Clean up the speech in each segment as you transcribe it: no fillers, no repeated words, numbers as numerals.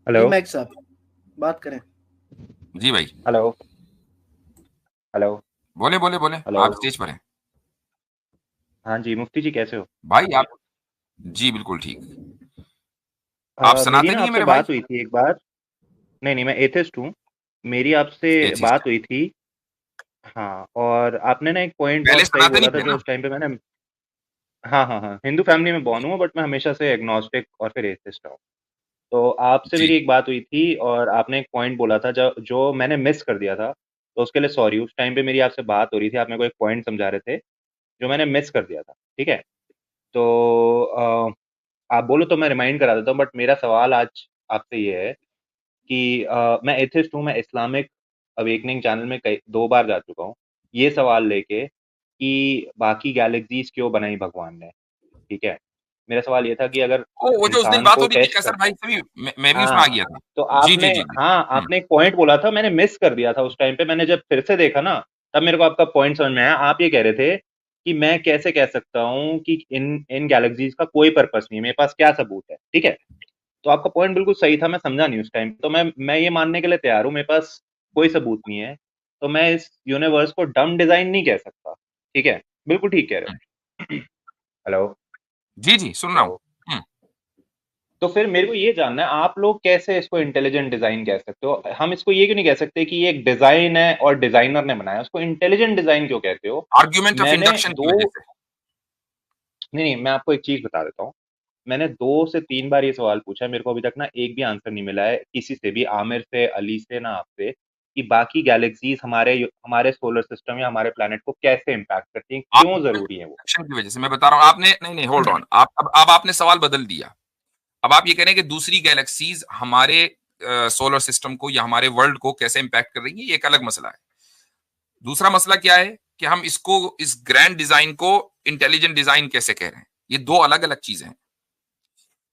Hello. जी Mac साहब, बात करें। जी भाई, हेलो। हेलो। बोले बोले बोले, हेलो। आप स्टेज पर हैं। हाँ जी, मुफ्ती जी कैसे हो? भाई आप, जी बिल्कुल ठीक। आप मेरी सनातनी ना है आपसे मेरे भाई? बात हुई थी एक बार। नहीं नहीं, मैं एथिस्ट हूँ। मेरी आपसे एथिस्ट बात है। हुई थी। हाँ, और आपने ना एक पॉइंट पहले बहुत सही सनातनी बोला था थे जो ना? उस टाइम पे मैंने। हाँ हाँ हाँ, हिंदू फैमिली में बॉर्न हूँ, बट मैं हमेशा से एग्नोस्टिक और फिर एथिस्ट हूँ। तो आपसे जी। मेरी एक बात हुई थी और आपने एक पॉइंट बोला था जो जो मैंने मिस कर दिया था। तो उसके लिए सॉरी। उस टाइम पे मेरी आपसे बात हो रही थी, आप मेरे को एक पॉइंट समझा रहे थे जो मैंने मिस कर दिया था। ठीक है। तो आप बोलो तो मैं रिमाइंड करा देता हूँ, बट मेरा सवाल आज आपसे ये है कि मैं एथिस्ट हूँ, मैं इस्लामिक अवेकनिंग चैनल में कई 2 बार जा चुका हूँ, ये सवाल लेके कि बाकी गैलेक्सीज़ क्यों बनाई भगवान ने, ठीक है? मेरा सवाल ये था कि अगर वो जो उस दिन इंसान बात को हो रही थी टेस्ट कैसर करना भाई है। से भी, मैं भी उसमें आ हाँ, गया था। तो जी जी आपने जी जी। हाँ, आपने एक पॉइंट बोला था, मैंने मिस कर दिया था उस टाइम पे। मैंने जब फिर से देखा ना, तब मेरे को आपका पॉइंट समझ में आया। आप ये कह रहे थे कि मैं कैसे कह सकता हूँ कि इन इन गैलेक्सीज़ का कोई पर्पस नहीं है, मेरे पास क्या सबूत है, ठीक है? तो आपका पॉइंट बिल्कुल सही था, मैं समझा नहीं उस टाइम। तो मैं ये मानने के लिए तैयार हूँ, मेरे पास कोई सबूत नहीं है, तो मैं इस यूनिवर्स को डम डिज़ाइन नहीं कह सकता, ठीक है? बिल्कुल ठीक कह रहे हम्म, हो। हेलो? जी जी, सुन रहा हूँ। हेलो? हम्म, तो फिर मेरे को ये जानना है, आप लोग कैसे इसको इंटेलिजेंट डिज़ाइन कह सकते हो? हम इसको ये क्यों नहीं कह सकते कि ये एक डिज़ाइन है और डिज़ाइनर ने बनाया? उसको इंटेलिजेंट डिज़ाइन क्यों कहते हो? आर्ग्यूमेंट ऑफ मैंने इंडक्शन की 2 वजह से। नहीं, नहीं, मैं आपको एक चीज़ बता देता हूँ। मैंने 2 से 3 बार ये सवाल पूछा है, मेरे को अभी तक ना एक भी आंसर नहीं मिला है किसी से भी, आमिर से, अली से, ना आपसे, कि बाकी गैलेक्सीज़ हमारे सोलर सिस्टम या हमारे प्लैनेट को कैसे इम्पैक्ट करती हैं, क्यों आर्ग्यूमेंट ज़रूरी है वो? इंडक्शन की वजह से मैं बता रहा हूँ। आपने, नहीं नहीं, होल्ड ऑन, आप अब आपने सवाल बदल दिया। अब आप ये कह रहे हैं कि दूसरी गैलेक्सीज हमारे सोलर सिस्टम को या हमारे वर्ल्ड को कैसे इंपैक्ट कर रही है, ये एक अलग मसला है। दूसरा मसला क्या है कि हम इसको, इस ग्रैंड डिजाइन को इंटेलिजेंट डिजाइन कैसे कह रहे हैं। ये दो अलग अलग चीजें हैं।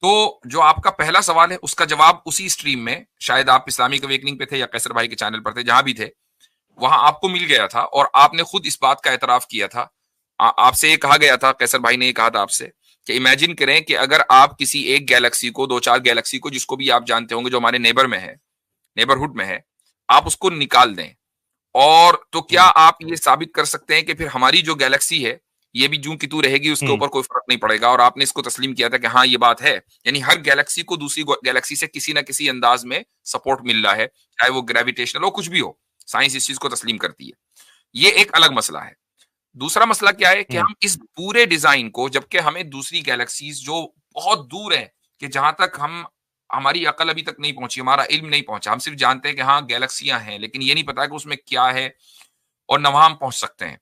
तो जो आपका पहला सवाल है उसका जवाब उसी स्ट्रीम में, शायद आप इस्लामिक अवेकनिंग पे थे या कैसर भाई के चैनल पर थे, जहां भी थे वहां आपको मिल गया था और आपने खुद इस बात का एतराफ किया था। आपसे ये कहा गया था, कैसर भाई ने ये कहा था आपसे कि इमेजिन करें कि अगर आप किसी एक गैलेक्सी को, दो चार गैलेक्सी को, जिसको भी आप जानते होंगे जो हमारे नेबर में है, नेबरहुड में है, आप उसको निकाल दें, और तो क्या हुँ, आप ये साबित कर सकते हैं कि फिर हमारी जो गैलेक्सी है ये भी जूं की तू रहेगी, उसके हुँ, ऊपर कोई फर्क नहीं पड़ेगा? और आपने इसको तस्लीम किया था कि हाँ ये बात है। यानी हर गैलेक्सी को दूसरी गैलेक्सी से किसी ना किसी अंदाज में सपोर्ट मिल रहा है, चाहे वो ग्रेविटेशनल हो, कुछ भी हो। साइंस इस चीज को तस्लीम करती है। ये एक अलग मसला है। दूसरा मसला क्या है कि हुँ, हम इस पूरे डिजाइन को, जबकि हमें दूसरी गैलेक्सीज जो बहुत दूर है, कि जहां तक हम, हमारी अकल अभी तक नहीं पहुंची, हमारा इल्म नहीं पहुंचा, हम सिर्फ जानते हैं कि हाँ गैलेक्सियां हैं, लेकिन ये नहीं पता कि उसमें क्या है और न वहां हम पहुंच सकते हैं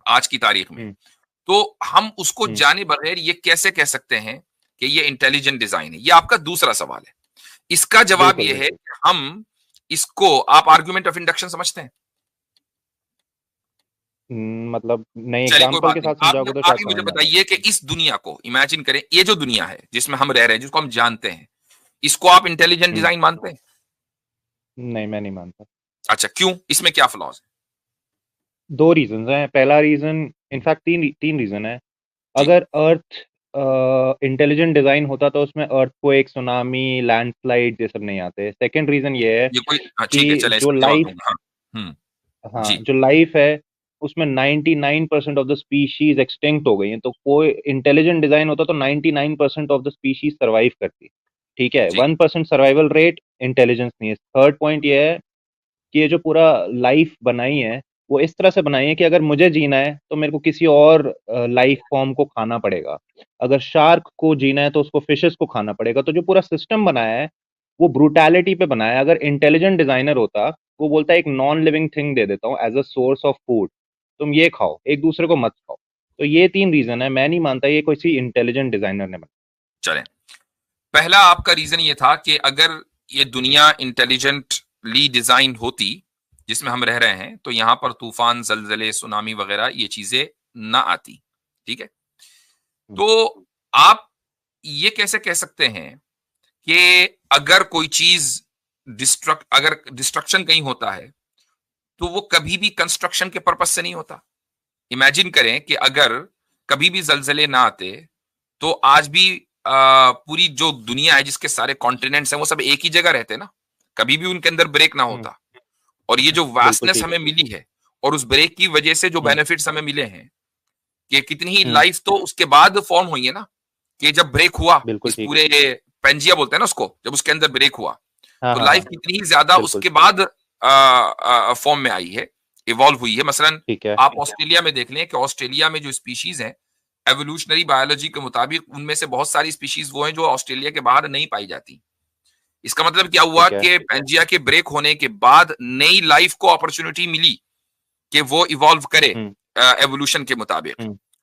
आज की तारीख में। हुँ, तो हम उसको हुँ, जाने बगैर ये कैसे कह सकते हैं कि ये इंटेलिजेंट डिजाइन है? ये आपका दूसरा सवाल है। इसका जवाब बिल्कुल, ये है बिल्कुल। कि हम इसको, आप आर्गुमेंट ऑफ इंडक्शन समझते हैं? मतलब नए चलिए कोई एग्ज़ाम्पल बात के नहीं, साथ आप समझाओगे तो आप शायद ही मुझे समझ में आ जाए। बताइए कि इस दुनिया को इमेजिन करें, ये जो दुनिया है जिसमें हम रह रहे हैं, जिसको हम जानते हैं, इसको आप इंटेलिजेंट हुँ, डिजाइन मानते हैं? नहीं, मैं नहीं मानता। अच्छा, क्यों? इसमें क्या फ्लॉज है? 2 रीज़न्स हैं। पहला रीज़न, इनफैक्ट 3 रीज़न है। जी। अगर अर्थ इंटेलिजेंट डिज़ाइन होता तो उसमें अर्थक्वेक, सुनामी, लैंडस्लाइड ये सब नहीं आते। सेकंड रीज़न ये है ये कोई, हाँ ठीक है, कि चलें जो इसका जवाब लाइफ दूंगा, हाँ। हम्म। हाँ, जी। जो लाइफ है उसमें 99% ऑफ द स्पीशीज़ एक्सटिंक्ट हो गई हैं। तो कोई इंटेलिजेंट डिज़ाइन होता तो 99% ऑफ द स्पीशीज़ सर्वाइव करती। ठीक है? जी। 1% सर्वाइवल रेट इंटेलिजेंस नहीं है। थर्ड पॉइंट ये है कि ये जो पूरा लाइफ बनाई है, वो इस तरह से बनाई है कि अगर मुझे जीना है, तो मेरे को किसी और लाइफ फॉर्म को खाना पड़ेगा। अगर शार्क को जीना है, तो उसको फिशेज़ को खाना पड़ेगा। तो जो पूरा सिस्टम बनाया है, वो ब्रूटैलिटी पे बनाया है। अगर इंटेलिजेंट डिज़ाइनर होता, वो बोलता है एक नॉन लिविंग थिंग दे देता हूँ as a source of food, तुम ये खाओ, एक दूसरे को मत खाओ। तो ये 3 रीज़न है, मैं नहीं मानता ये किसी इंटेलिजेंट डिज़ाइनर ने बनाया। चलें, पहला आपका रीजन ये था कि अगर ये दुनिया इंटेलिजेंटली डिजाइन होती जिसमें हम रह रहे हैं, तो यहां पर तूफान, जलजले, सुनामी वगैरह ये चीजें ना आती। ठीक है? हुँ, तो आप ये कैसे कह सकते हैं कि अगर कोई चीज अगर डिस्ट्रक्शन कहीं होता है, तो वो कभी भी कंस्ट्रक्शन के पर्पज से नहीं होता? इमेजिन करें कि अगर कभी भी जलजले ना आते, तो आज भी पूरी जो दुनिया है, जिसके सारे कॉन्टिनेंट्स हैं, वो सब एक ही जगह रहते हैं ना, कभी भी उनके अंदर ब्रेक ना होता। और ये जो वास्टनेस हमें मिली है और उस ब्रेक की वजह से जो बेनिफिट्स हमें मिले हैं, कि कितनी ही लाइफ तो उसके बाद फॉर्म हुई है ना, कि जब ब्रेक हुआ इस पूरे पेंजिया बोलते हैं ना उसको, जब उसके अंदर ब्रेक हुआ तो लाइफ कितनी ही ज्यादा उसके बाद फॉर्म में आई है, इवॉल्व हुई है। मसलन आप ऑस्ट्रेलिया में देख लें कि ऑस्ट्रेलिया में जो स्पीशीज हैं, एवोल्यूशनरी बायोलॉजी के मुताबिक उनमें से बहुत सारी स्पीशीज वो हैं जो ऑस्ट्रेलिया के बाहर नहीं पाई जाती। इसका मतलब क्या हुआ कि पेंजिया के ब्रेक होने के बाद नई लाइफ को अपॉर्चुनिटी मिली कि वो इवॉल्व करे एवोल्यूशन के मुताबिक।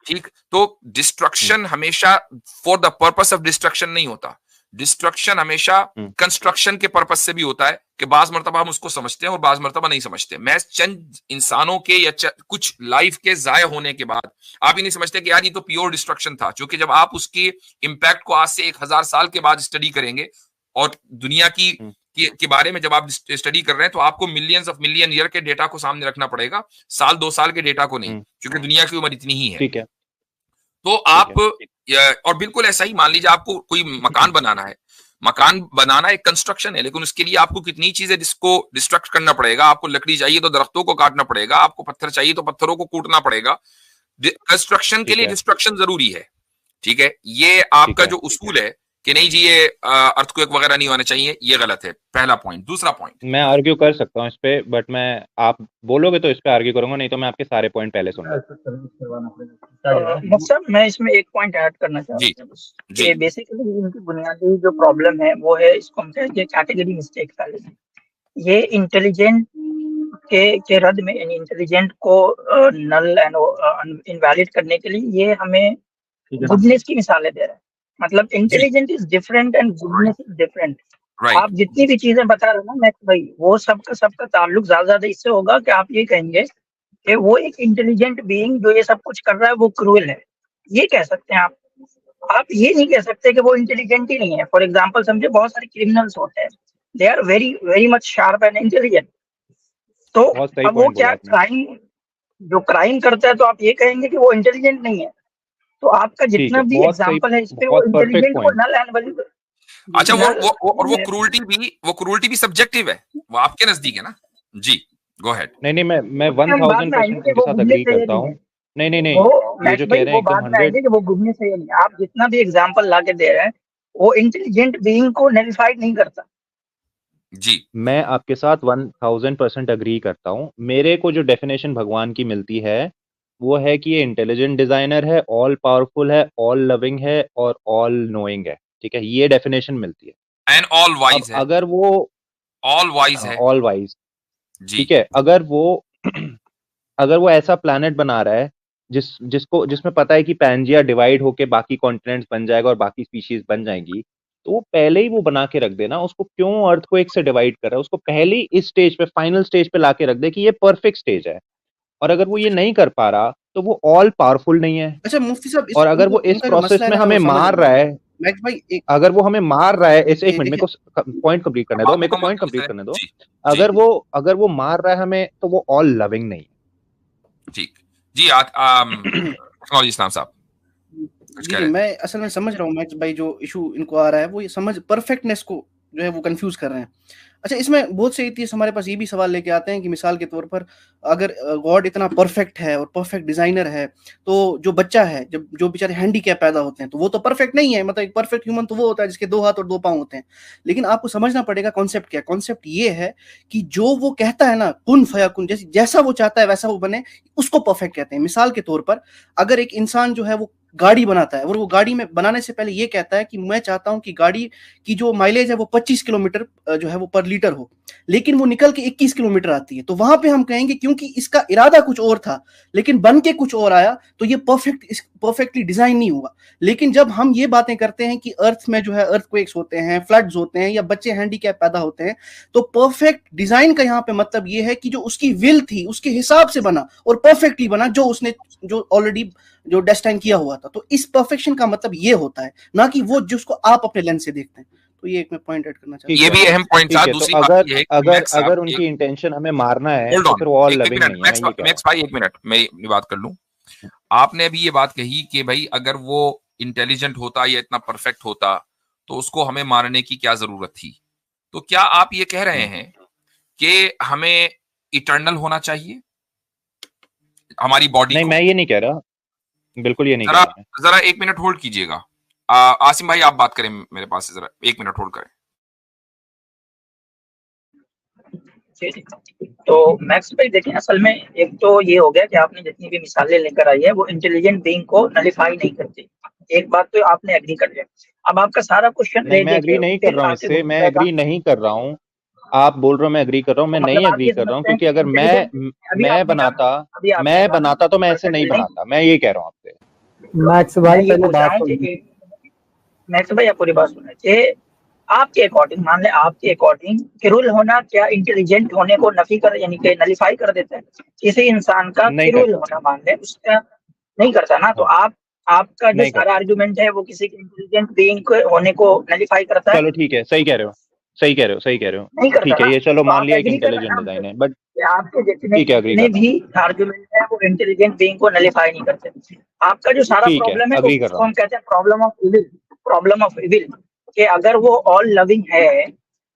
ठीक, तो डिस्ट्रक्शन हमेशा for the purpose of destruction नहीं होता, डिस्ट्रक्शन हमेशा कंस्ट्रक्शन के पर्पस से भी होता है, कि बाज मर्तबा हम उसको समझते हैं और बाज मर्तबा नहीं समझते। मैं चंद इंसानों के या कुछ लाइफ के जाया होने के बाद आप ही नहीं समझते कि यार ये तो प्योर डिस्ट्रक्शन था, क्योंकि जब आप उसके इम्पैक्ट को आज से 1000 साल के बाद स्टडी करेंगे और दुनिया के बारे में जब आप स्टडी कर रहे हैं, तो आपको मिलियंस ऑफ मिलियन ईयर के डेटा को सामने रखना पड़ेगा, साल 2 साल के डेटा को नहीं, क्योंकि दुनिया की उम्र इतनी ही है। ठीक है। तो आप और बिल्कुल ऐसा ही मान लीजिए आपको कोई मकान बनाना है, मकान बनाना एक कंस्ट्रक्शन है, लेकिन उसके लिए आपको कितनी चीजें जिसको डिस्ट्रक्ट करना पड़ेगा। आपको लकड़ी चाहिए तो दरख्तों को काटना पड़ेगा, आपको पत्थर चाहिए तो पत्थरों को कूटना पड़ेगा। कंस्ट्रक्शन के लिए डिस्ट्रक्शन जरूरी है। ठीक है, ये आपका जो उसूल है कि नहीं जी ये अर्थक्वेक वगैरह नहीं होना चाहिए, ये गलत है, पहला पॉइंट। दूसरा पॉइंट, मैं आर्ग्यू कर सकता हूँ इस पे, बट मैं आप बोलोगे तो इस पे आर्ग्यू करूंगा, नहीं तो मैं आपके सारे पॉइंट पहले सुनूंगा। मतलब मैं इसमें एक पॉइंट ऐड करना चाहता हूँ कि बेसिकली इनकी बुनियादी जो प्रॉब्लम है वो है, इसको हम कहेंगे कैटेगरी मिस्टेक फैलेसी। ये इंटेलिजेंट के रद में, यानी इंटेलिजेंट को नल एंड इनवैलिड करने के लिए ये हमें गुडनेस की मिसालें दे रहा है। मतलब intelligent is different and goodness is different. आप जितनी भी चीजें बता रहे हो ना मैक्स भाई, वो सबका ताल्लुक ज्यादा इससे होगा कि आप ये कहेंगे कि वो एक इंटेलिजेंट बीइंग जो ये सब कुछ कर रहा है वो क्रूएल है, ये कह सकते हैं आप ये नहीं कह सकते कि वो इंटेलिजेंट ही नहीं है। फॉर एग्जांपल समझे, बहुत सारे क्रिमिनल्स होते हैं, they are very very much sharp and intelligent, तो अब वो क्या जो क्राइम करता है तो आप ये कहेंगे कि वो इंटेलिजेंट नहीं है। तो आपका जितना भी एग्जांपल है इस पे, वो इंटेलिजेंट को नल एंड वैल्यू। अच्छा, वो क्रूरटी भी सब्जेक्टिव है, वो आपके नजदीक है ना जी। Go ahead. नहीं मैं 1000% के साथ एग्री करता हूँ। नहीं ये जो कह रहे हैं एकदम 100 कि वो गुडनेस है नहीं। आप जितना भी एग्जांपल लाके दे रहे हैं, वो इंटेलिजेंट बीइंग को नलिफाइड नहीं करता जी। मैं आपके साथ 1000% एग्री करता हूँ। मेरे को जो डेफिनेशन भगवान की मिलती है वो है कि ये इंटेलिजेंट डिजाइनर है, ऑल पावरफुल है, ऑल लविंग है और ऑल नोइंग है। ठीक है, ये डेफिनेशन मिलती है। एंड ऑल वाइज है। अगर वो ऑल वाइज है, ऑल वाइज, ठीक है, अगर वो ऐसा प्लैनेट बना रहा है जिसमें पता है कि पैंजिया डिवाइड होके बाकी कॉन्टिनेंट्स बन जाएगा और बाकी स्पीशीज बन जाएंगी, तो वो पहले ही वो बना के रख देना। उसको क्यों अर्थ को एक से डिवाइड कर रहा है? उसको पहले ही इस स्टेज पे, फाइनल स्टेज पे लाके रख दे कि ये परफेक्ट स्टेज है। और अगर वो ये नहीं कर पा रहा तो वो ऑल पावरफुल नहीं है। अच्छा मुफ्ती साहब, और अगर वो इस प्रोसेस में हमें मार रहा है, अगर वो हमें मार रहा है, एक मिनट, मेरे को पॉइंट कंप्लीट करने दो, मेरे को पॉइंट कंप्लीट करने दो। अगर वो मार रहा है हमें, तो वो ऑल लविंग नहीं है। ठीक जी। इस्लाम साहब, जी मैं असल में समझ रहा हूँ मैक्स भाई, जो इशू इनको आ रहा है वो ये समझ परफेक्टनेस को जो है वो कंफ्यूज कर रहे हैं। अच्छा, इसमें बहुत से एथियस्ट हमारे पास ये भी सवाल लेके आते हैं कि मिसाल के तौर पर अगर गॉड इतना परफेक्ट है और परफेक्ट डिजाइनर है, तो जो बच्चा है, जब जो बेचारे हैंडीकैप पैदा होते हैं, तो वो तो परफेक्ट नहीं है। मतलब एक परफेक्ट ह्यूमन तो वो होता है जिसके 2 हाथ और 2 पांव होते हैं। लेकिन आपको समझना पड़ेगा कॉन्सेप्ट क्या है। कॉन्सेप्ट ये है कि जो वो कहता है ना, कुन फयाकुन, जैसा वो चाहता है वैसा वो बने, उसको परफेक्ट कहते हैं। मिसाल के तौर पर अगर एक इंसान जो है वो गाड़ी बनाता है और वो गाड़ी में बनाने से पहले ये कहता है कि मैं चाहता हूं कि गाड़ी की जो माइलेज है वो 25 किलोमीटर जो है वो पर लीटर हो, लेकिन वो निकल के 21 किलोमीटर आती है, तो वहां पे हम कहेंगे क्योंकि इसका इरादा कुछ और था लेकिन बन के कुछ और आया, तो ये परफेक्टली डिजाइन नहीं हुआ। लेकिन जब हम ये बातें करते हैं कि अर्थ में जो है अर्थक्वेक्स होते हैं, फ्लड्स होते हैं, या बच्चे हैंडीकैप पैदा होते हैं, तो परफेक्ट डिजाइन का यहाँ पे मतलब ये है कि जो उसकी विल थी उसके हिसाब से बना और परफेक्टली बना, जो उसने जो ऑलरेडी जो डेस्टाइन किया हुआ था। तो इस परफेक्शन का मतलब ये होता है, ना कि वो जिसको आप अपने लेंस से देखते हैं। तो ये एक मैं पॉइंट ऐड करना चाहता हूं। ये भी अहम पॉइंट था। दूसरी बात ये है कि अगर उनकी इंटेंशन हमें मारना है तो फिर वो ऑल लविंग नहीं है। मैक्स भाई, एक मिनट मैं बात कर लूं। आपने अभी ये बात कही कि भाई अगर वो इंटेलिजेंट होता या इतना परफेक्ट होता तो उसको हमें मारने की क्या जरूरत थी? तो क्या आप ये कह रहे हैं कि हमें इटर्नल होना चाहिए हमारी बॉडी नहीं, को? मैं ये नहीं कह रहा, बिल्कुल ये नहीं कह जरा रहा मैं। जरा 1 मिनट होल्ड कीजिएगा। आसिम भाई आप बात करें मेरे पास से, जरा 1 मिनट होल्ड करें। जी, जी। तो मैक्स भाई देखिए, असल में एक तो ये हो गया कि आपने जितनी भी मिसालें लेकर आई है वो इंटेलिजेंट बीइंग को नलिफाई नहीं करती। एक बात तो आपने एग्री कर लिया। अब आपका सारा क्वेश्चन नहीं, मैं एग्री नहीं कर रहा हूँ इससे, मैं एग्री नहीं कर रहा हूँ। आप बोल रहे हो मैं एग्री कर रहा हूँ, मैं नहीं एग्री कर रहा हूँ, क्योंकि अगर मैं बनाता तो मैं ऐसे नहीं बनाता। मैं ये कह रहा हूँ आपसे। मैक्स भाई पहले बात मैक्स भाई आप पूरी बात सुने कि आपके अकॉर्डिंग, मान ले आपके अकॉर्डिंग किरुल होना क्या इंटेलिजेंट होने को नफी कर, यानी कि नलिफाई कर देता है? किसी इंसान का किरुल होना मान ले उसका नहीं करता ना, तो आपका जो सारा आर्गुमेंट है वो किसी इंटेलिजेंट बीइंग को होने को नलिफाई करता है। चलो ठीक है, सही कह रहे हो, सही कह रहे हो, सही कह रहे हो, नहीं करता ठीक है, ये चलो तो मान लिया आप कि agree कर इंटेलिजेंट रहे डिजाइन हैं है, बट आपके ठीक है, अग्री जितने कर भी आर्गुमेंट है वो इंटेलिजेंट बीइंग को नलिफाई नहीं करते। आपका जो सारा ठीक है, प्रॉब्लम है अग्री कर रहा उसको हम कहते हैं प्रॉब्लम ऑफ इविल, कि अगर वो ऑल लविंग है,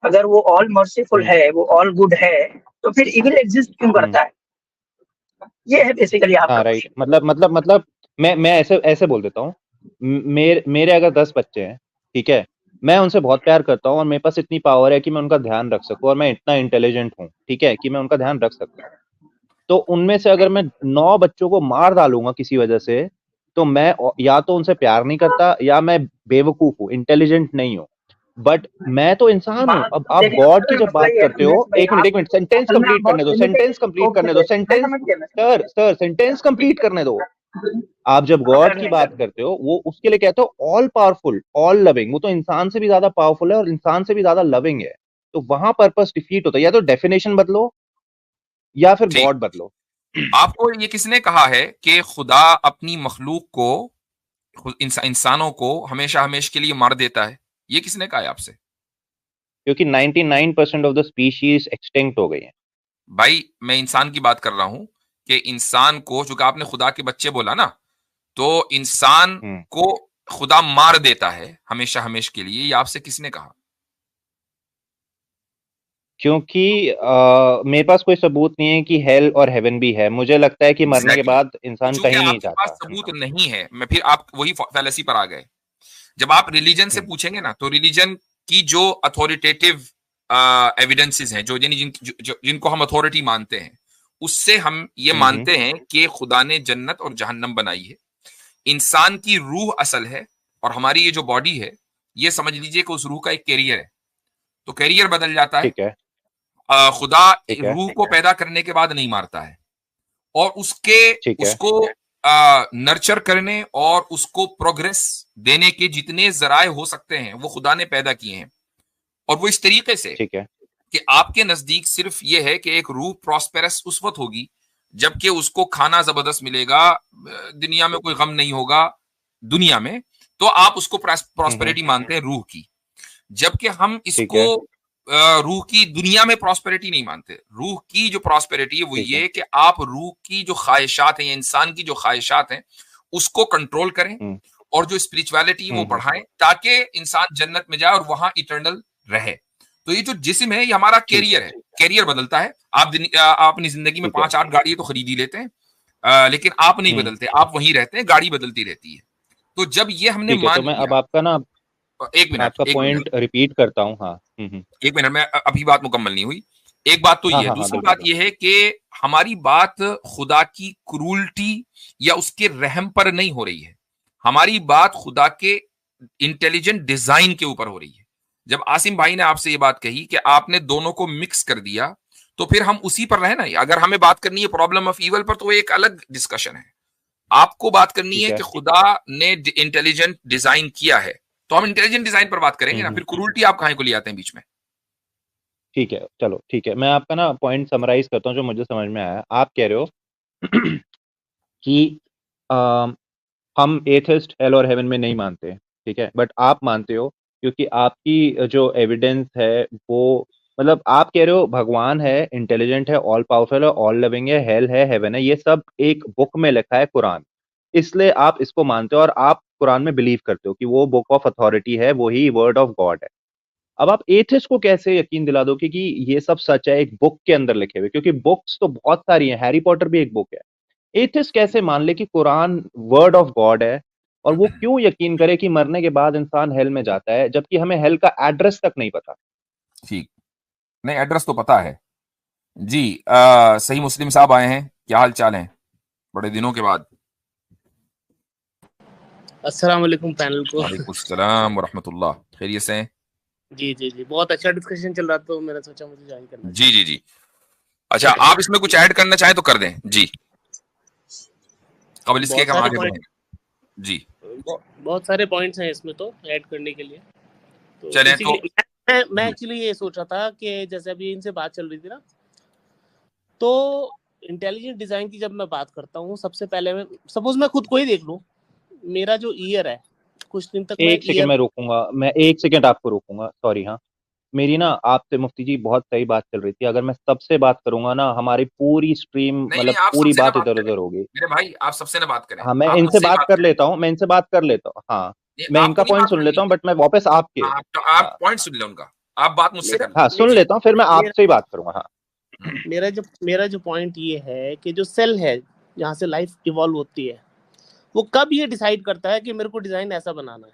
अगर वो ऑल मर्सीफुल है, वो ऑल गुड है, तो फिर इविल एग्जिस्ट क्यों करता है? ये है बेसिकली आपका राइट। मतलब मैं ऐसे बोल देता हूँ। मेरे अगर 10 बच्चे हैं, ठीक है, मैं उनसे बहुत प्यार करता हूँ और मेरे पास इतनी पावर है कि मैं उनका ध्यान रख सकूँ, और मैं इतना इंटेलिजेंट हूँ, ठीक है, कि मैं उनका ध्यान रख सकता हूँ। तो उनमें से अगर मैं 9 बच्चों को मार डालूंगा किसी वजह से, तो मैं या तो उनसे प्यार नहीं करता, या मैं बेवकूफ हूँ, इंटेलिजेंट नहीं हूँ। बट मैं तो इंसान हूँ। अब आप गॉड की जब बात करते हो, एक मिनट, सेंटेंस कंप्लीट करने दो, सेंटेंस करने दो। आप जब गॉड की बात करते हो, वो उसके लिए कहते हो ऑल पावरफुल, ऑल लविंग। वो तो इंसान से भी ज्यादा पावरफुल है और इंसान से भी ज्यादा लविंग है। तो वहां पर्पस डिफीट होता है। या तो डेफिनेशन बदलो या फिर गॉड बदलो। आपको ये किसने कहा है कि खुदा अपनी मखलूक को, इंसानों को हमेशा के लिए मार देता है? ये किसने कहा है आपसे? क्योंकि 99% ऑफ द स्पीशीज एक्सटिंक्ट हो गई हैं। भाई मैं इंसान की बात कर रहा हूं कि इंसान को, चूंकि आपने खुदा के बच्चे बोला ना, तो इंसान को खुदा मार देता है हमेशा के लिए, ये आपसे किसने कहा? क्योंकि मेरे पास कोई सबूत नहीं है कि हेल और हेवन भी है। मुझे लगता है कि मरने के बाद इंसान कहीं नहीं जाता। आपके पास सबूत नहीं है, मैं फिर आप वही फैलेसी पर आ गए। जब आप रिलीजन से पूछेंगे ना, तो रिलीजन की जो अथॉरिटेटिव एविडेंसेस हैं, जिनको हम अथॉरिटी मानते हैं, उससे हम ये मानते हैं कि खुदा ने जन्नत और जहन्नम बनाई है। इंसान की रूह असल है, और हमारी ये जो बॉडी है, ये समझ लीजिए कि उस रूह का एक कैरियर है। तो कैरियर बदल जाता है। ठीक है। खुदा रूह को पैदा करने के बाद नहीं मारता है, और उसको नर्चर करने और उसको प्रोग्रेस देने के जितने जराए हो सकते हैं वो खुदा ने पैदा किए हैं। और वो इस तरीके से ठीक है कि आपके नजदीक सिर्फ ये है कि एक रूह प्रॉस्पेरस उस वक्त होगी जबकि उसको खाना जबरदस्त मिलेगा, दुनिया में कोई गम नहीं होगा दुनिया में, तो आप उसको प्रॉस्पेरिटी मानते हैं रूह की। जबकि हम इसको रूह की दुनिया में प्रॉस्पेरिटी नहीं मानते। रूह की जो प्रॉस्पेरिटी है वो ये कि आप रूह की जो ख्वाहिशात हैं, इंसान की जो ख्वाहिशात हैं, उसको कंट्रोल करें और जो स्पिरिचुअलिटी वो बढ़ाएं, ताकि इंसान जन्नत में जाए और वहां इटर्नल रहे। तो ये जो जिस्म है, ये हमारा कैरियर है। कैरियर बदलता है। आप अपनी जिंदगी में 5-8 गाड़ी तो खरीद ही लेते हैं, लेकिन आप नहीं बदलते, आप वहीं रहते हैं, गाड़ी बदलती रहती है। तो जब ये हमने मान लिया, अब आपका ना, एक मिनट, आपका पॉइंट रिपीट करता हूं। हाँ, एक मिनट, मैं अभी बात मुकम्मल नहीं हुई। एक बात तो ये है, दूसरी बात ये है कि हमारी बात खुदा की क्रूरटी या उसके रहम पर नहीं हो रही है, हमारी बात खुदा के इंटेलिजेंट डिजाइन के ऊपर हो रही है। जब आसिम भाई ने आपसे ये बात कही कि आपने दोनों को मिक्स कर दिया, तो फिर हम उसी पर रहे ना। अगर हमें बात करनी है प्रॉब्लम ऑफ ईवल पर, तो एक अलग डिस्कशन है। आपको बात करनी है कि खुदा ने इंटेलिजेंट डिजाइन किया है, तो हम इंटेलिजेंट डिजाइन पर बात करेंगे ना। फिर क्रूरटी आप कहां को ले आते हैं बीच में? ठीक है, चलो ठीक है, मैं आपका ना पॉइंट समराइज करता हूं जो मुझे समझ में आया। आप कह रहे हो कि हम एथिस्ट हेल और हेवन में नहीं मानते, ठीक है, बट आप मानते हो क्योंकि आपकी जो एविडेंस है वो, मतलब आप कह रहे हो भगवान है, इंटेलिजेंट है, ऑल पावरफुल है, ऑल लविंग है, हेल है, हेवन है, ये सब एक बुक में लिखा है, कुरान, इसलिए आप इसको मानते हो। और आप कुरान में बिलीव करते हो कि वो बुक ऑफ अथॉरिटी है, वही वर्ड ऑफ गॉड है। अब आप एथिस्ट को कैसे यकीन दिला दो कि ये सब सच है एक बुक के अंदर लिखे हुए? क्योंकि बुक्स तो बहुत सारी हैं, हैरी पॉटर भी एक बुक है। एथिस्ट कैसे मान ले कि कुरान वर्ड ऑफ गॉड है, और वो क्यों यकीन करे कि मरने के बाद इंसान हेल में जाता है, जबकि हमें हेल का एड्रेस तक नहीं पता? ठीक, नहीं एड्रेस तो पता है जी। सही मुस्लिम साहब आए हैं, क्या हाल चाल है बड़े दिनों के बाद? अस्सलाम वालेकुम पैनल को। वालेकुम सलाम व रहमतुल्लाह, खैरियत से हैं? जी जी जी, बहुत अच्छा डिस्कशन चल रहा था, तो मैंने सोचा मुझे ज्वाइन करना। जी जी जी, अच्छा आप इसमें कुछ ऐड करना चाहें तो कर दें जी, कबल इसके हम आगे बढ़ें। जी बहुत सारे पॉइंट्स हैं इसमें तो ऐड करने के लिए। तो चलें, तो मैं एक्चुअली ये सोच रहा था कि जैसे अभी इनसे बात चल रही थी ना, तो इंटेलिजेंट डिजाइन की जब मैं बात करता हूँ, सबसे पहले मैं सपोज मैं खुद को ही देख लूँ, मेरा जो ईयर है कुछ दिन तक एक सेकंड मैं रोकूंगा, मैं एक सेकंड आपको रोकूंगा, सॉरी। हाँ, मेरी ना आपसे मुफ्ती जी बहुत सही बात चल रही थी, अगर मैं सबसे बात करूंगा ना हमारी पूरी स्ट्रीम मतलब पूरी बात इधर उधर होगी। मेरे भाई आप सबसे ना बात करें। हाँ, मैं इनसे बात कर लेता हूँ, मैं इनसे बात कर लेता हूँ। हाँ, मैं इनका पॉइंट सुन लेता हूँ, बट मैं वापस आपके आप पॉइंट सुन ले उनका, आप बात मुझसे कर। हाँ, सुन लेता हूँ, फिर मैं आपसे ही बात करूंगा। हाँ, मेरा जो पॉइंट ये है कि जो सेल है जहाँ से लाइफ इवॉल्व होती है, वो कब ये डिसाइड करता है कि मेरे को डिजाइन ऐसा बनाना है।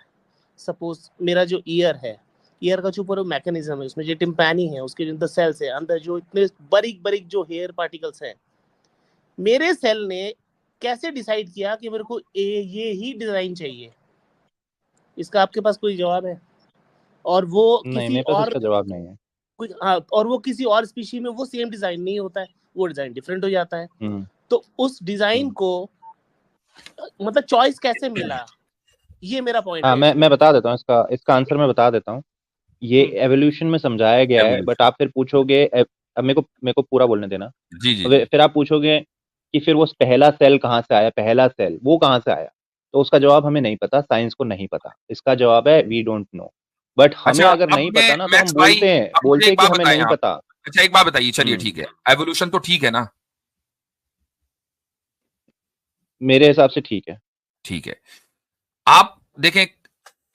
सपोज मेरा जो ईयर है, ईयर का जो पूरा मैकेनिज्म है, उसमें जो टिम्पैनी है, उसके जो अंदर सेल्स है, अंदर जो इतने बारीक बारीक जो हेयर पार्टिकल्स हैं, मेरे सेल ने कैसे डिसाइड किया कि मेरे को ये ही डिजाइन चाहिए? इसका आपके पास कोई जवाब है? और वो किसी और जवाब नहीं है। हाँ, और वो किसी और स्पीशी में वो सेम डिजाइन नहीं होता है, वो डिजाइन डिफरेंट हो जाता है। तो उस डिजाइन को मतलब चॉइस कैसे मिला, ये मेरा पॉइंट है। मैं बता देता हूँ, इसका आंसर मैं बता देता हूँ। ये एवोल्यूशन में समझाया गया है, बट आप फिर पूछोगे, अब मेरे को पूरा बोलने देना। जी जी। फिर आप पूछोगे कि फिर वो पहला सेल कहाँ से आया, पहला सेल वो कहाँ से आया, तो उसका जवाब हमें नहीं पता, साइंस को नहीं पता। इसका जवाब है वी डोंट नो। बट हमें अगर नहीं पता ना, तो हम बोलते हैं कि हमें नहीं पता। अच्छा एक बात बताइए, चलिए ठीक है, एवोल्यूशन तो ठीक है ना? मेरे हिसाब से ठीक है। ठीक है, आप देखें,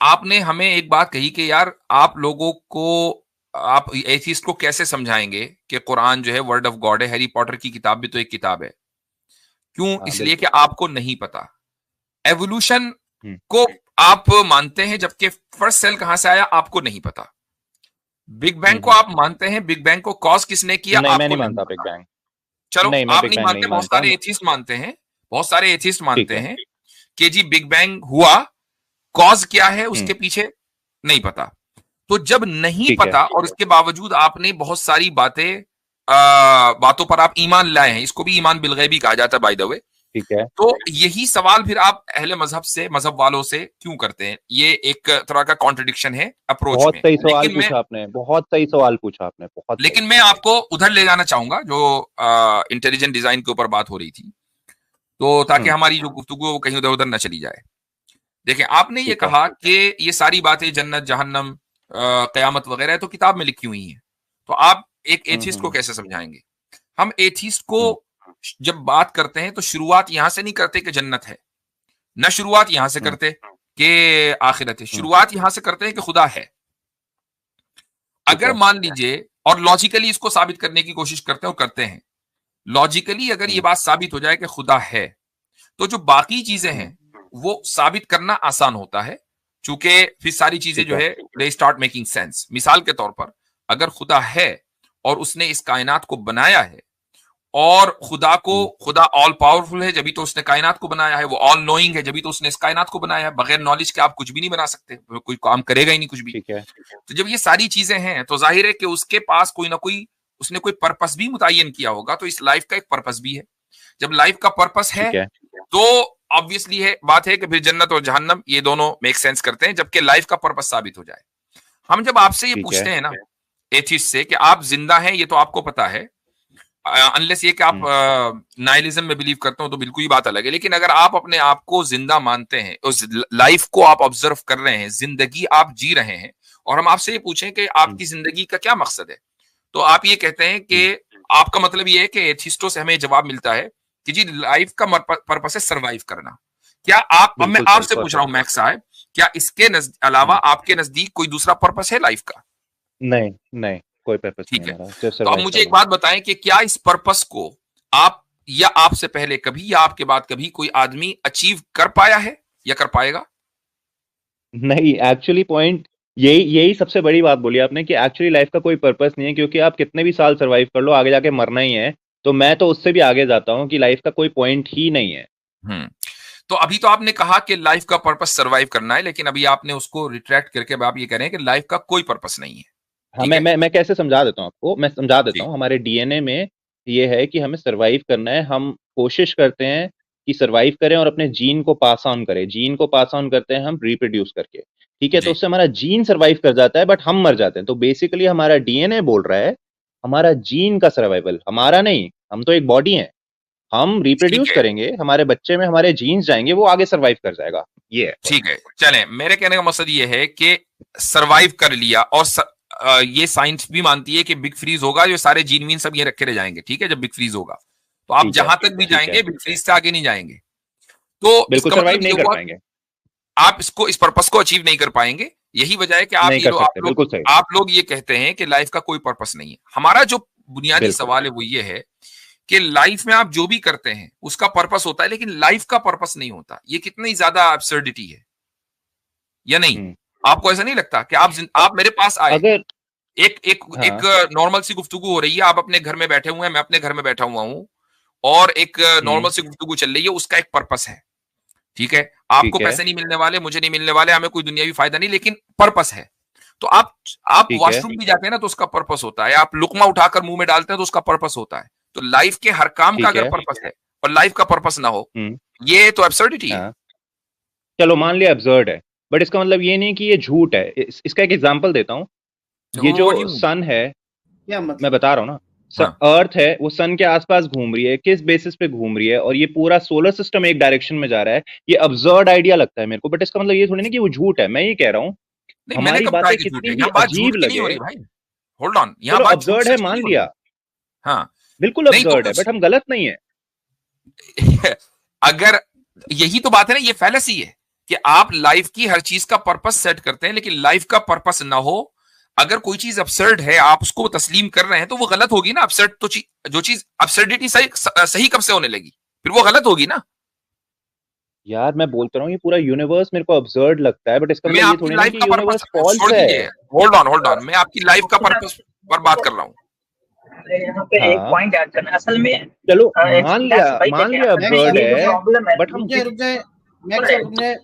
आपने हमें एक बात कही कि यार आप लोगों को, आप एथीस्ट को कैसे समझाएंगे कि कुरान जो है वर्ड ऑफ गॉड है, हैरी पॉटर की किताब भी तो एक किताब है। क्यों? इसलिए कि आपको नहीं पता। एवोल्यूशन को आप मानते हैं, जबकि फर्स्ट सेल कहां से आया आपको नहीं पता। बिग बैंग को आप मानते हैं, बिग बैंग को कॉज किसने किया? नहीं, मैं नहीं मानता बिग बैंग। चलो आप नहीं मानते, बहुत सारे एथिस्ट मानते हैं, बहुत सारे एथिस्ट मानते हैं कि जी बिग बैंग हुआ, कॉज क्या है उसके पीछे नहीं पता। तो जब नहीं पता और इसके बावजूद आपने बहुत सारी बातों पर आप ईमान लाए हैं, इसको भी ईमान बिलगैबी कहा जाता है बाय द वे। ठीक है, तो यही सवाल फिर आप अहले मजहब से, मजहब वालों से क्यों करते हैं? ये एक तरह का कॉन्ट्रडिक्शन है अप्रोच में। बहुत सही सवाल पूछा आपने, बहुत सही सवाल पूछा आपने, बहुत। लेकिन मैं आपको उधर ले जाना चाहूंगा जो इंटेलिजेंट डिजाइन के ऊपर बात हो रही थी, तो ताकि हमारी जो गुफ्तगू वो कहीं उधर उधर न चली जाए। देखिए, आपने ये कहा कि ये सारी बातें जन्नत, जहन्नम, कयामत वगैरह तो किताब में लिखी हुई हैं, तो आप एक एथिस्ट को कैसे समझाएंगे? हम एथिस्ट को जब बात करते हैं तो शुरुआत यहां से नहीं करते कि जन्नत है, न शुरुआत यहां से करते कि आखिरत है, शुरुआत यहां से करते हैं कि खुदा है। अगर मान लीजिए, और लॉजिकली इसको साबित करने की कोशिश करते हैं और करते हैं, लॉजिकली अगर ये बात साबित हो जाए कि खुदा है, तो जो बाकी चीजें हैं वो साबित करना आसान होता है, चूंकि फिर सारी चीजें जो है दे स्टार्ट मेकिंग सेंस। मिसाल के तौर पर, अगर खुदा है और उसने इस कायनात को बनाया है, और खुदा ऑल पावरफुल है जब भी तो उसने कायनात को बनाया है, वो ऑल नोइंग है जब भी तो उसने इस कायनात को बनाया है, बगैर नॉलेज के आप कुछ भी नहीं बना सकते, कोई काम करेगा ही नहीं कुछ भी। तो जब ये सारी चीजें हैं तो जाहिर है कि उसके पास कोई ना कोई, उसने कोई पर्पस भी मुतय्यन किया होगा, तो इस लाइफ का एक पर्पस भी है। जब लाइफ का पर्पस है तो ऑब्वियसली है बात है कि फिर जन्नत और जहन्नम ये दोनों मेक सेंस करते हैं, जबकि लाइफ का पर्पस साबित हो जाए। हम जब आपसे ये पूछते हैं ना एथिस्ट से कि आप जिंदा हैं, ये तो आपको पता है, अनलेस ये कि आप नाइलिज्म में बिलीव करते हो तो बिल्कुल ही बात अलग है। लेकिन अगर आप अपने आप को जिंदा मानते हैं, उस लाइफ को आप ऑब्जर्व कर रहे हैं, जिंदगी आप जी रहे हैं, और हम आपसे ये पूछें कि आपकी जिंदगी का क्या मकसद है, तो आप ये कहते हैं कि आपका मतलब ये है कि एथिस्टों से हमें जवाब मिलता है कि जी लाइफ का पर्पस है सर्वाइव करना, क्या आप, अब मैं बिल्कुल आपसे सही, पूछ रहा हूँ परफेक्ट। मैक्स साहब, क्या इसके अलावा आपके नजदीक कोई दूसरा पर्पस है लाइफ का? नहीं नहीं, कोई पर्पस नहीं ठीक है है, हमारा, सिर्फ तो अब सर्वाइव मुझे एक करना। बात बताएं कि क्या इस पर्पस को आप या आपसे पहले कभी या आपके बाद कभी कोई आदमी अचीव कर पाया है या कर पाएगा? नहीं, एक्चुअली पॉइंट यही यही सबसे बड़ी बात बोली आपने कि एक्चुअली लाइफ का कोई पर्पस नहीं है, क्योंकि आप कितने भी साल सरवाइव कर लो, आगे जाके मरना ही है। तो मैं तो उससे भी आगे जाता हूँ कि लाइफ का कोई पॉइंट ही नहीं है। तो अभी तो आपने कहा कि लाइफ का पर्पस सरवाइव करना है, लेकिन अभी आपने उसको रिट्रैक्ट करके अब आप ये कह रहे हैं कि लाइफ का कोई पर्पस नहीं है। हाँ, ठीक है, मैं कैसे समझा देता हूँ आपको, मैं समझा देता जी हूँ। हमारे डीएनए में ये है कि हमें सरवाइव करना है। हम कोशिश करते हैं कि सरवाइव करें और अपने जीन को पास ऑन करें। जीन को पास ऑन करते हैं हम रिप्रोड्यूस करके, ठीक है। तो जी उससे हमारा जीन सरवाइव कर जाता है, बट हम मर जाते हैं। तो बेसिकली हमारा डीएनए बोल रहा है हमारा जीन का सर्वाइवल, हमारा नहीं। हम तो एक बॉडी है, हम ठीक रिप्रोड्यूस है, करेंगे, हमारे बच्चे में हमारे जीन्स जाएंगे, वो आगे सर्वाइव कर जाएगा। ये है ठीक है। चलें, मेरे कहने का मकसद ये है कि सरवाइव कर लिया, और ये साइंस भी मानती है कि बिग फ्रीज होगा, जो सारे जीन वीन सब ये रखे रह जाएंगे। ठीक है, जब बिग फ्रीज होगा तो आप ठीक है, जहां तक भी ठीक जाएंगे है, बिग फ्रीज से आगे नहीं जाएंगे। तो बिल्कुल इसका सर्वाइव मतलब नहीं ये कर हुआ पाएंगे, आप इसको, इस पर्पस को अचीव नहीं कर पाएंगे। यही वजह है कि आप नहीं ये कर लो, सकते, बिल्कुल सही, आप लोग ये कहते हैं कि लाइफ का कोई पर्पस नहीं है। हमारा जो बुनियादी बिल्कुल। सवाल है वो ये है कि लाइफ में आप जो भी करते हैं उसका पर्पस होता है, लेकिन लाइफ का पर्पस नहीं होता। ये कितनी ज्यादा एब्सर्डिटी है या नहीं? आपको ऐसा नहीं लगता कि आप मेरे पास आए, अगर एक एक हाँ, एक नॉर्मल सी गुफ्तगू हो रही है, आप अपने घर में बैठे हुए हैं, मैं अपने घर में बैठा हुआ हूं, और एक नॉर्मल सी गुफ्तगू चल रही है, उसका एक पर्पस है। ठीक है, आपको ठीक है, पैसे नहीं मिलने वाले, मुझे नहीं मिलने वाले, हमें कोई दुनियावी फायदा नहीं, लेकिन पर्पस है। तो आप ठीक है, वॉशरूम भी जाते हैं ना, तो उसका पर्पस होता है। आप लुकमा उठाकर मुंह में डालते हैं तो उसका पर्पस होता है। तो लाइफ के हर काम का ठीक अगर है, पर्पस है और लाइफ का पर्पस ना हो, ये तो एब्सर्डिटी है। हाँ, चलो मान लिया अब्सर्ड है, बट इसका मतलब ये नहीं कि ये झूठ है। इसका एक एग्जांपल देता हूँ। ये जो व्हाट डू यू मीन? सन है, क्या मैं मतलब? बता रहा हूँ ना, हाँ, अर्थ है, वो सन के आसपास घूम रही है, किस बेसिस पे घूम रही है, और ये पूरा सोलर सिस्टम एक डायरेक्शन में जा रहा है। ये अब्सर्ड आइडिया लगता है मेरे को, बट इसका मतलब ये थोड़ी ना कि वो झूठ है। मैं ये कह रहा हूँ नहीं, मैंने हमारी कब कहा बातें कि झूठ कितनी है? भी यहाँ बात झूठ अजीब की नहीं हो लगे, रही भाई। होल्ड ऑन, यहाँ चलो बात झूठ अब्सर्ड है सच की नहीं मान हो रही। लिया, हाँ, बिल्कुल नहीं तो अब्सर्ड है, बट हम गलत नहीं है। अगर यही तो बात है ना, ये फैलेसी है कि आप लाइफ की हर चीज का पर्पस सेट करते हैं, लेकिन लाइफ का पर्पस ना हो। अगर कोई चीज अब्सर्ड है, आप उसको तस्लीम कर रहे हैं, तो वो गलत होगी ना। अब्सर्ड तो जो चीज अब्सर्डिटी सही कब से होने लगी, फिर वो गलत होगी ना। यार मैं बोलता रहा हूँ ये पूरा यूनिवर्स मेरे को अब्सर्ड लगता है, बट इसका मैं मतलब ये आपकी थोड़ी ना लाइफ कि का पर्पस यूनिवर्स फॉल्स छोड़ है। दीजिए, होल्ड ऑन, मैं आपकी लाइफ का पर्पस पर बात कर रहा हूँ। यहाँ पे एक हाँ, पॉइंट ऐड करना है। असल में चलो मैक्स भाई मान देखें, लिया असल में अब्सर्ड ये जो है, प्रॉब्लम है, बट हम रुक जाए मैक्स साहब, रुक जाए।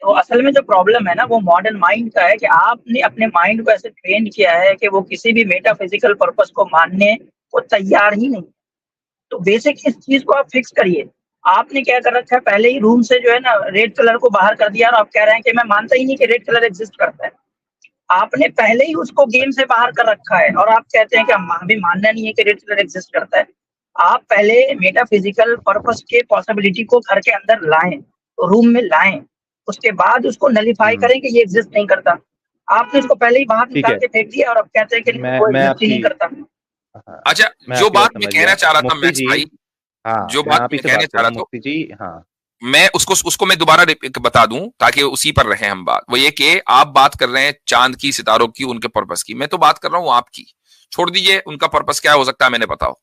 तो असल में जो प्रॉब्लम है ना, वो मॉडर्न माइंड का है कि आपने अपने माइंड को ऐसे ट्रेन किया है कि वो किसी भी मेटाफिजिकल पर्पस को मानने को तैयार ही नहीं। तो बेसिक इस चीज को आप फिक्स करिए। आपने क्या कर रखा है, पहले ही रूम से जो है ना रेड कलर को बाहर कर दिया, और आप कह रहे हैं कि मैं मानता ही नहीं कि रेड कलर एग्जिस्ट करता है। आपने पहले ही उसको गेम से बाहर कर रखा है, और आप कहते हैं कि हमें मानना नहीं है कि रेड कलर एग्जिस्ट करता है। आप पहले मेटाफिजिकल पर्पस के पॉसिबिलिटी को घर के अंदर लाएं, तो रूम में लाएं, उसके बाद उसको नलीफाई करें कि ये एग्जिस्ट नहीं करता। आपने उसको पहले ही बाहर ठीक निकाल है। के फेंक दिया, और अब कहते हैं कि वो मैं एग्जिस्ट ही आपकी नहीं करता। हाँ, अच्छा, मैं जो आपकी बात बात मैं समझ कहना गया चाह रहा था मुफ्ती मैक्स जी। भाई, हाँ, जो मैं बात आप ही मैं से कहना बात कर चाह रहा रहा हूँ था, मुफ्ती जी। हाँ, मैं उसको मैं दोबारा बता दूं ताकि उसी पर रहे हम बात। वो ये कि आप बात कर रहे हैं चांद की, सितारों की, उनके पर्पस की। मैं तो बात कर रहा हूं आपकी। छोड़ दीजिए उनका पर्पस क्या हो सकता है, मैंने बताओ।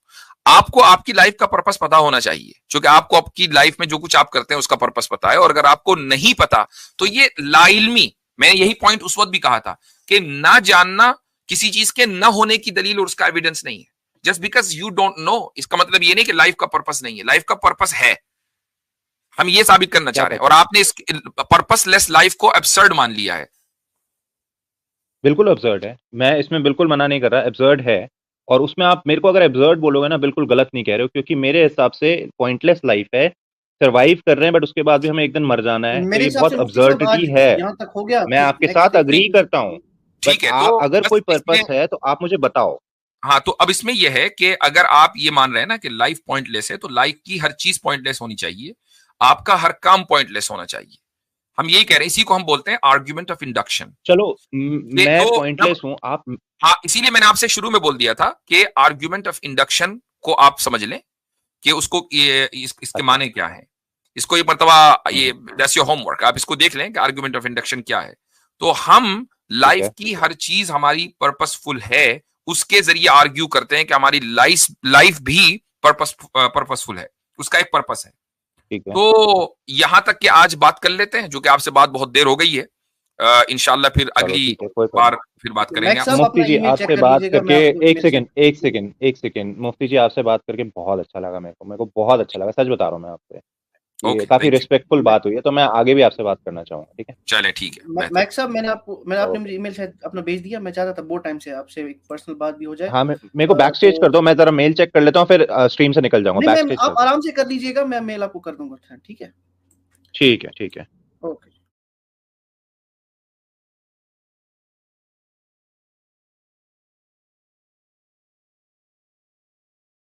आपको आपकी लाइफ का पर्पस पता होना चाहिए, क्योंकि आपको आपकी लाइफ में जो कुछ आप करते हैं उसका पर्पस पता है। और अगर आपको नहीं पता तो ये लाइल्मी, मैंने यही पॉइंट उस वक्त भी कहा था कि ना जानना किसी चीज के न होने की दलील और उसका एविडेंस नहीं है। Just because you don't know, इसका मतलब ये नहीं कि लाइफ का पर्पस नहीं है। लाइफ का पर्पस है, हम ये साबित करना क्या चाह रहे हैं, और पता, आपने इस पर्पसलेस लाइफ को एब्सर्ड मान लिया है। बिल्कुल अब्सर्ड है, मैं इसमें बिल्कुल मना नहीं कर रहा, अब्सर्ड है। और उसमें आप मेरे को अगर अब्सर्ड बोलोगे ना, बिल्कुल गलत नहीं कह रहे हो, क्योंकि मेरे हिसाब से पॉइंटलेस लाइफ है। सरवाइव कर रहे हैं, बट उसके बाद भी हमें एक दिन मर जाना है, तो मेरे ये हिसाब बहुत से मुफ्ती साहब अब्सर्डिटी आज है। यहाँ तक हो गया मैं कि आपके नेक्स्ट साथ देखते अग्री हैं करता हूँ, बट ठीक है, तो अगर बस कोई इसमें, पर्पस है तो आप मुझे बताओ। हाँ, तो अब इसमें यह है कि अगर आप ये मान रहे हैं ना कि लाइफ पॉइंटलेस है, तो लाइफ की हर चीज पॉइंटलेस होनी चाहिए, आपका हर काम पॉइंटलेस होना चाहिए। हम यही कह रहे हैं, इसी को हम बोलते हैं आर्ग्यूमेंट ऑफ इंडक्शन। चलो मैं तो पॉइंटलेस हूँ, आप हाँ, इसीलिए मैंने आपसे शुरू में बोल दिया था कि आर्ग्यूमेंट ऑफ इंडक्शन को आप समझ लें कि उसको इसके अच्छा, माने क्या है। इसको एक मरतबा ये दैट्स योर होमवर्क, आप इसको देख लें कि आर्गुमेंट ऑफ इंडक्शन क्या है। तो हम लाइफ की हर चीज हमारी पर्पसफुल है, उसके जरिए आर्ग्यू करते हैं कि हमारी लाइफ भी पर्पसफुल है, उसका एक पर्पस है। तो यहां तक कि आज बात कर लेते हैं, जो कि आपसे बात बहुत देर हो गई है, इंशाल्लाह फिर अगली बार फिर बात करेंगे। मुफ्ती जी आपसे बात करके एक सेकंड मुफ्ती जी आपसे बात करके बहुत अच्छा लगा, मेरे को बहुत अच्छा लगा, सच बता रहा हूँ मैं आपसे। काफी रिस्पेक्टफुल बात हुई है, तो मैं आगे भी आपसे बात करना चाहूंगा। ठीक है, चले ठीक है। मैक्स साहब आपने मुझे ईमेल शायद अपना भेज दिया, मैं चाहता था बहुत टाइम से आपसे एक पर्सनल बात भी हो जाए। हाँ, मेरे को बैक स्टेज कर दो, मैं जरा मेल चेक कर लेता हूँ, फिर स्ट्रीम से निकल जाऊंगा। आप आराम से कर लीजिएगा, मैं मेल आपको कर दूंगा। ठीक है ठीक है। ओके।